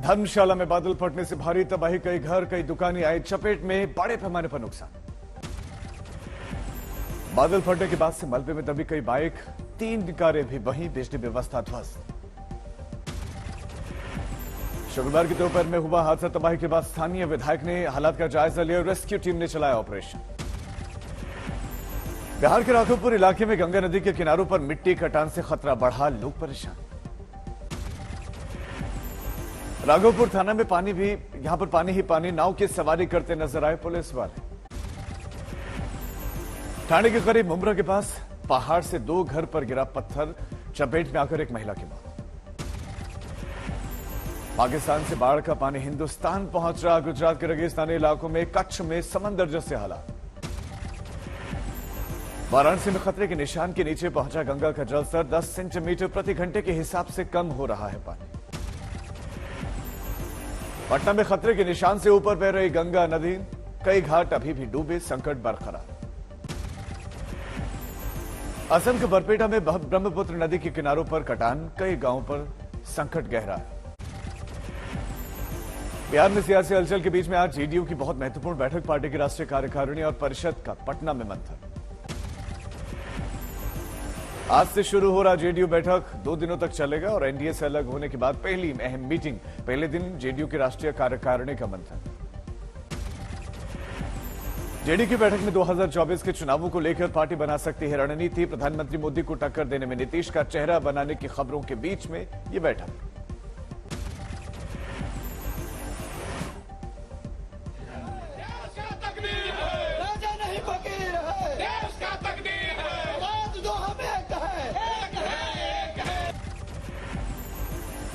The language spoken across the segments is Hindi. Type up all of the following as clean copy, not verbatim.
धर्मशाला में बादल फटने से भारी तबाही, कई घर कई दुकानें आई चपेट में, बड़े पैमाने पर नुकसान। बादल फटने के बाद से मलबे में दबी कई बाइक, 3 कारें भी वहीं, बिजली व्यवस्था ध्वस्त। शुक्रवार की दोपहर में हुआ हादसा, तबाही के बाद स्थानीय विधायक ने हालात का जायजा लिया, रेस्क्यू टीम ने चलाया ऑपरेशन। बिहार के राघोपुर इलाके में गंगा नदी के किनारों पर मिट्टी कटान से खतरा बढ़ा, लोग परेशान। राघोपुर थाना में पानी भी, यहां पर पानी ही पानी, नाव की सवारी करते नजर आए पुलिस वाले। थाने के करीब मुमरा के पास पहाड़ से 2 घर पर गिरा पत्थर, चपेट में आकर एक महिला की मौत। पाकिस्तान से बाढ़ का पानी हिंदुस्तान पहुंच रहा, गुजरात के रेगिस्तानी इलाकों में, कच्छ में समंदर जैसे हालात। वाराणसी में खतरे के निशान के नीचे पहुंचा गंगा का जलस्तर, 10 सेंटीमीटर प्रति घंटे के हिसाब से कम हो रहा है पानी। पटना में खतरे के निशान से ऊपर बह रही गंगा नदी, कई घाट अभी भी डूबे, संकट बरकरार। असम के बरपेटा में ब्रह्मपुत्र नदी के किनारों पर कटान, कई गांवों पर संकट गहरा है। बिहार में सियासी हलचल के बीच में आज जेडीयू की बहुत महत्वपूर्ण बैठक, पार्टी की राष्ट्रीय कार्यकारिणी और परिषद का पटना में मंथन। आज से शुरू हो रहा जेडीयू बैठक 2 दिनों तक चलेगा और एनडीए से अलग होने के बाद पहली अहम मीटिंग, पहले दिन जेडीयू की राष्ट्रीय कार्यकारिणी का मंथन। जेडीयू की बैठक में 2024 के चुनावों को लेकर पार्टी बना सकती है रणनीति, प्रधानमंत्री मोदी को टक्कर देने में नीतीश का चेहरा बनाने की खबरों के बीच में यह बैठक।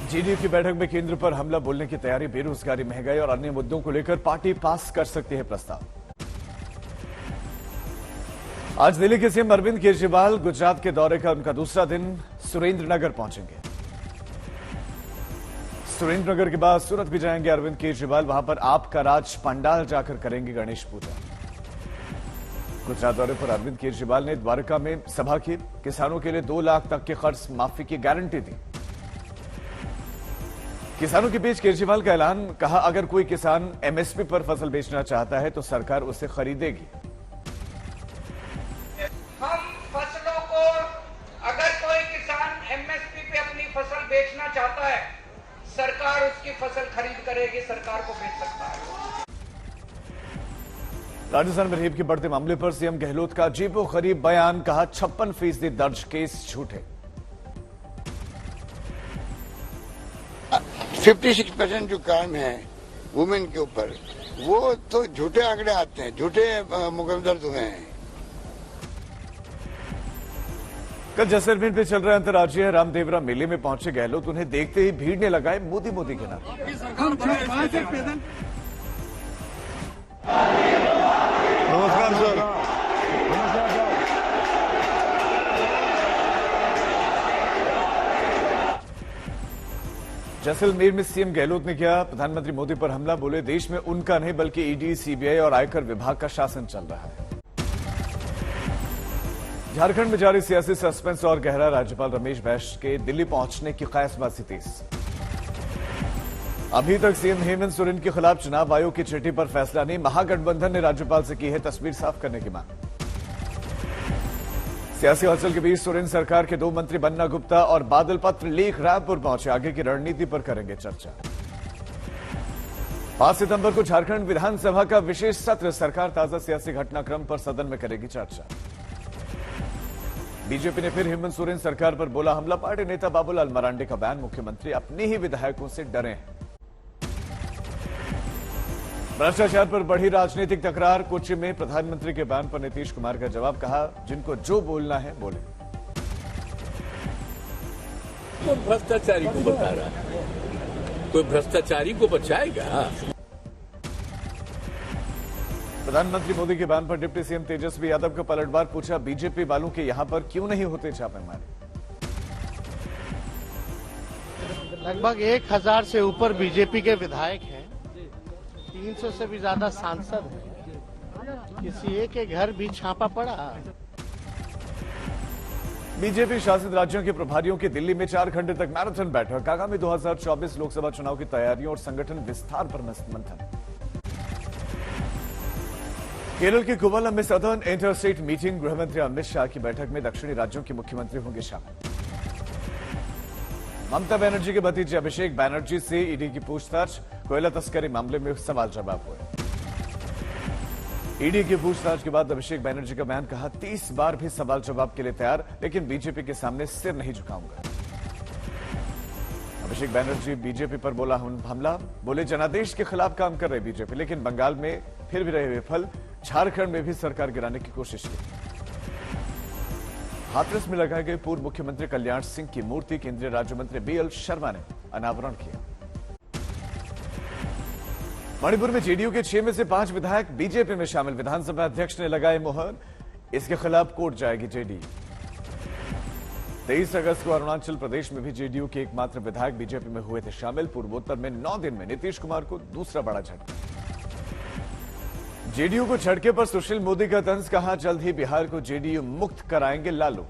जेडीयू की बैठक में केंद्र पर हमला बोलने की तैयारी, बेरोजगारी, महंगाई और अन्य मुद्दों को लेकर पार्टी पास कर सकती है प्रस्ताव। आज दिल्ली के सीएम अरविंद केजरीवाल गुजरात के दौरे का उनका दूसरा दिन, सुरेंद्रनगर पहुंचेंगे। सुरेंद्रनगर के बाद सूरत भी जाएंगे अरविंद केजरीवाल, वहां पर आपका राज पंडाल जाकर करेंगे गणेश पूजा। गुजरात दौरे पर अरविंद केजरीवाल ने द्वारका में सभा की, किसानों के लिए 2 लाख तक के कर्ज माफी की गारंटी दी। किसानों के बीच केजरीवाल का ऐलान, कहा अगर कोई किसान एमएसपी पर फसल बेचना चाहता है तो सरकार उसे खरीदेगी। हम फसलों को, अगर कोई किसान एमएसपी पे अपनी फसल बेचना चाहता है, सरकार उसकी फसल खरीद करेगी, सरकार को बेच सकता है। राजस्थान में रेप के बढ़ते मामले पर सीएम गहलोत का अजीबोगरीब बयान, कहा 56% दर्ज केस झूठे। 56% जो क्राइम है वुमेन के ऊपर, वो तो झूठे आंकड़े आते हैं, झूठे मुकदमे दर्ज हुए हैं। कल जैसलमेर में चल रहे अंतर्राज्यीय रामदेवरा मेले में पहुंचे गहलोत, उन्हें देखते ही भीड़ ने लगाए मोदी मोदी के नारे। नमस्कार सर। जैसलमेर में सीएम गहलोत ने किया प्रधानमंत्री मोदी पर हमला, बोले देश में उनका नहीं बल्कि ईडी, सीबीआई और आयकर विभाग का शासन चल रहा है। झारखंड में जारी सियासी सस्पेंस और गहरा, राज्यपाल रमेश बैस के दिल्ली पहुंचने की क़यासबाज़ी तेज। अभी तक सीएम हेमंत सोरेन के खिलाफ चुनाव आयोग की चिट्ठी पर फैसला नहीं, महागठबंधन ने राज्यपाल से की है तस्वीर साफ करने की मांग। सियासी हलचल के बीच सोरेन सरकार के 2 मंत्री बन्ना गुप्ता और बादल पत्र लीक रायपुर पहुंचे, आगे की रणनीति पर करेंगे चर्चा। 5 सितंबर को झारखंड विधानसभा का विशेष सत्र, सरकार ताजा सियासी घटनाक्रम पर सदन में करेगी चर्चा। बीजेपी ने फिर हेमंत सोरेन सरकार पर बोला हमला, पार्टी नेता बाबूलाल मरांडी का बयान, मुख्यमंत्री अपने ही विधायकों से डरे हैं। भ्रष्टाचार पर बढ़ी राजनीतिक तकरार, कोच्चि में प्रधानमंत्री के बयान पर नीतीश कुमार का जवाब, कहा जिनको जो बोलना है बोले। कोई भ्रष्टाचारी को बता रहा है, कोई भ्रष्टाचारी को बचाएगा। प्रधानमंत्री मोदी के बयान पर डिप्टी सीएम तेजस्वी यादव का पलटवार, पूछा बीजेपी वालों के यहां पर क्यों नहीं होते छापेमारी। लगभग 1000 से ऊपर बीजेपी के विधायक हैं, 300 से भी ज्यादा सांसद हैं, किसी एक के घर भी छापा पड़ा। बीजेपी शासित राज्यों के प्रभारियों की दिल्ली में 4 घंटे तक मैराथन बैठक। आगामी 2024 लोकसभा चुनाव की तैयारियों और संगठन विस्तार पर मंथन। केरल के कोवलम में सदर्न इंटरस्टेट मीटिंग। गृहमंत्री अमित शाह की बैठक में दक्षिणी राज्यों के मुख्यमंत्री होंगे शामिल। ममता बनर्जी के भतीजे अभिषेक बनर्जी से ईडी की पूछताछ। कोयला तस्करी मामले में सवाल जवाब हुए। ईडी की पूछताछ के बाद अभिषेक बनर्जी का बयान, कहा 30 बार भी सवाल जवाब के लिए तैयार, लेकिन बीजेपी के सामने सिर नहीं झुकाऊंगा। अभिषेक बनर्जी बीजेपी पर बोला हमला। बोले जनादेश के खिलाफ काम कर रहे बीजेपी, लेकिन बंगाल में फिर भी रहे विफल। झारखंड में भी सरकार गिराने की कोशिश की। हाथरस में लगाए गए पूर्व मुख्यमंत्री कल्याण सिंह की मूर्ति केंद्रीय राज्य मंत्री बीएल शर्मा ने अनावरण किया। मणिपुर में जेडीयू के 6 में से 5 विधायक बीजेपी में शामिल। विधानसभा अध्यक्ष ने लगाए मुहर। इसके खिलाफ कोर्ट जाएगी जेडीयू। 23 अगस्त को अरुणाचल प्रदेश में भी जेडीयू के एकमात्र विधायक बीजेपी में हुए थे शामिल। पूर्वोत्तर में 9 दिन में नीतीश कुमार को दूसरा बड़ा झटका। जेडीयू को झटके पर सुशील मोदी का तंज, कहा जल्द ही बिहार को जेडीयू मुक्त कराएंगे लालू।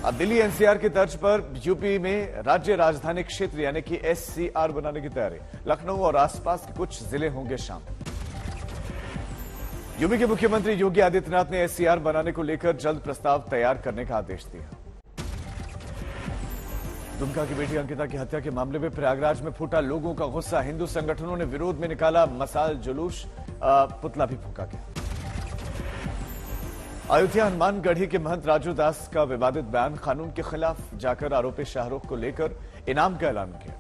अब दिल्ली एनसीआर की तर्ज पर यूपी में राज्य राजधानी क्षेत्र यानी कि एससीआर बनाने की तैयारी। लखनऊ और आसपास के कुछ जिले होंगे शामिल। यूपी के मुख्यमंत्री योगी आदित्यनाथ ने एससीआर बनाने को लेकर जल्द प्रस्ताव तैयार करने का आदेश दिया। दुमका की बेटी अंकिता की हत्या के मामले में प्रयागराज में फूटा लोगों का गुस्सा। हिंदू संगठनों ने विरोध में निकाला मसाल जुलूस, पुतला भी फूंका गया। अयोध्या हनुमानगढ़ी के महंत राजू दास का विवादित बयान। कानून के खिलाफ जाकर आरोपी शाहरुख को लेकर इनाम का ऐलान किया।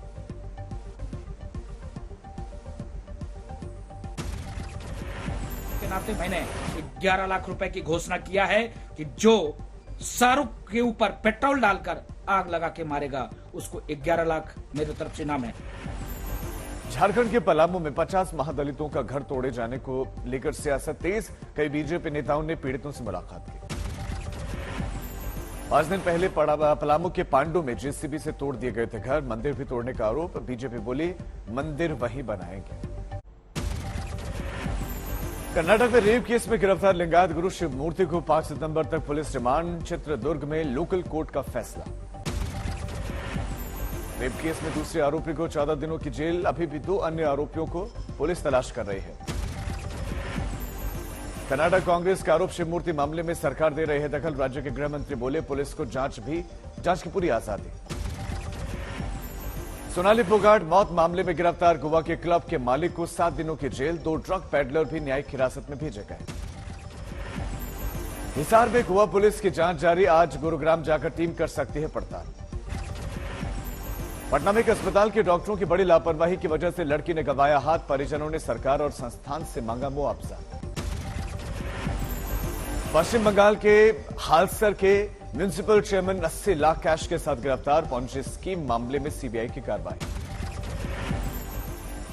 के नाते मैंने 11 लाख रुपए की घोषणा किया है कि जो शाहरुख के ऊपर पेट्रोल डालकर आग लगा के मारेगा उसको 11 लाख मेरी तरफ से इनाम है। झारखंड के पलामू में 50 महादलितों का घर तोड़े जाने को लेकर सियासत तेज। कई बीजेपी नेताओं ने पीड़ितों से मुलाकात की। 5 दिन पहले पलामू के पांडु में जेसीबी से तोड़ दिए गए थे घर। मंदिर भी तोड़ने का आरोप। बीजेपी बोली मंदिर वहीं बनाएंगे। कर्नाटक में रेप केस में गिरफ्तार लिंगायत गुरु शिव मूर्ति को 5 सितंबर तक पुलिस रिमांड। चित्रदुर्ग में लोकल कोर्ट का फैसला। रेप केस में दूसरे आरोपी को 14 दिनों की जेल। अभी भी 2 अन्य आरोपियों को पुलिस तलाश कर रही है। कर्नाटक कांग्रेस का आरोप, शिव मूर्ति मामले में सरकार दे रही है दखल। राज्य के गृह मंत्री बोले पुलिस को जांच की पूरी आजादी। सोनाली फोगाट मौत मामले में गिरफ्तार। गोवा के क्लब के मालिक को 7 दिनों की जेल। 2 ड्रग पेडलर भी न्यायिक हिरासत में भेजे गए। हिसार में गोवा पुलिस की जांच जारी। आज गुरुग्राम जाकर टीम कर सकती है पड़ताल। पटना में एक अस्पताल के डॉक्टरों की बड़ी लापरवाही की वजह से लड़की ने गंवाया हाथ। परिजनों ने सरकार और संस्थान से मांगा मुआवजा। पश्चिम बंगाल के हालसर के म्युनिसिपल चेयरमैन 80 लाख कैश के साथ गिरफ्तार। पॉन्जी स्कीम मामले में सीबीआई की कार्रवाई।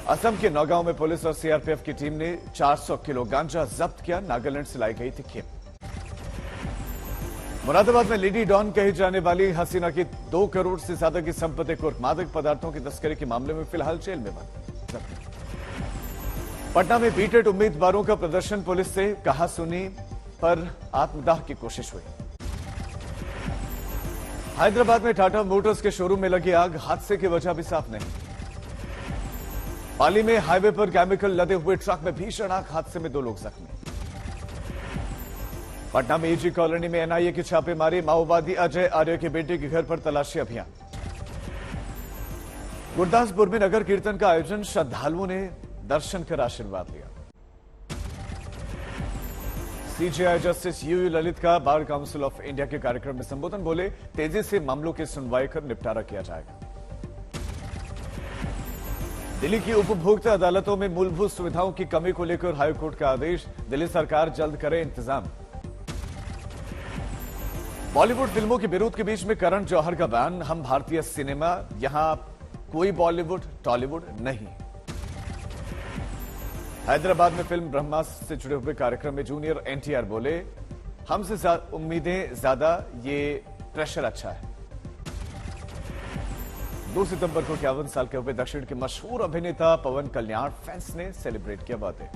असम के नौगांव में पुलिस और सीआरपीएफ की टीम ने 400 किलो गांजा जब्त किया। नागालैंड से लाई गई थी खेप। मुरादाबाद में लेडी डॉन कही जाने वाली हसीना की 2 करोड़ से ज्यादा की संपत्ति कुर्क। मादक पदार्थों की तस्करी के मामले में फिलहाल जेल में बंद। पटना में बीटेड उम्मीदवारों का प्रदर्शन। पुलिस से कहा सुनी पर आत्मदाह की कोशिश हुई। हैदराबाद में टाटा मोटर्स के शोरूम में लगी आग। हादसे की वजह भी साफ नहीं। पाली में हाईवे पर केमिकल लदे हुए ट्रक में भीषण आग। हादसे में 2 लोग जख्मी। पटना में एजी कॉलोनी में एनआईए की छापेमारी। माओवादी अजय आर्य के बेटे के घर पर तलाशी अभियान। गुरदासपुर में नगर कीर्तन का आयोजन। श्रद्धालुओं ने दर्शन कर आशीर्वाद लिया। सीजेआई जस्टिस यूयू ललित का बार काउंसिल ऑफ इंडिया के कार्यक्रम में संबोधन। बोले तेजी से मामलों की सुनवाई कर निपटारा किया जाएगा। दिल्ली की उपभोक्ता अदालतों में मूलभूत सुविधाओं की कमी को लेकर हाईकोर्ट का आदेश। दिल्ली सरकार जल्द करे इंतजाम। बॉलीवुड फिल्मों के विरोध के बीच में करण जौहर का बयान। हम भारतीय सिनेमा, यहां कोई बॉलीवुड टॉलीवुड नहीं। हैदराबाद में फिल्म ब्रह्मास्त्र से जुड़े हुए कार्यक्रम में जूनियर एनटीआर बोले हमसे उम्मीदें ज्यादा, ये प्रेशर अच्छा है। 2 सितंबर को 51 साल के हुए दक्षिण के मशहूर अभिनेता पवन कल्याण फैंस ने सेलिब्रेट किया बर्थडे।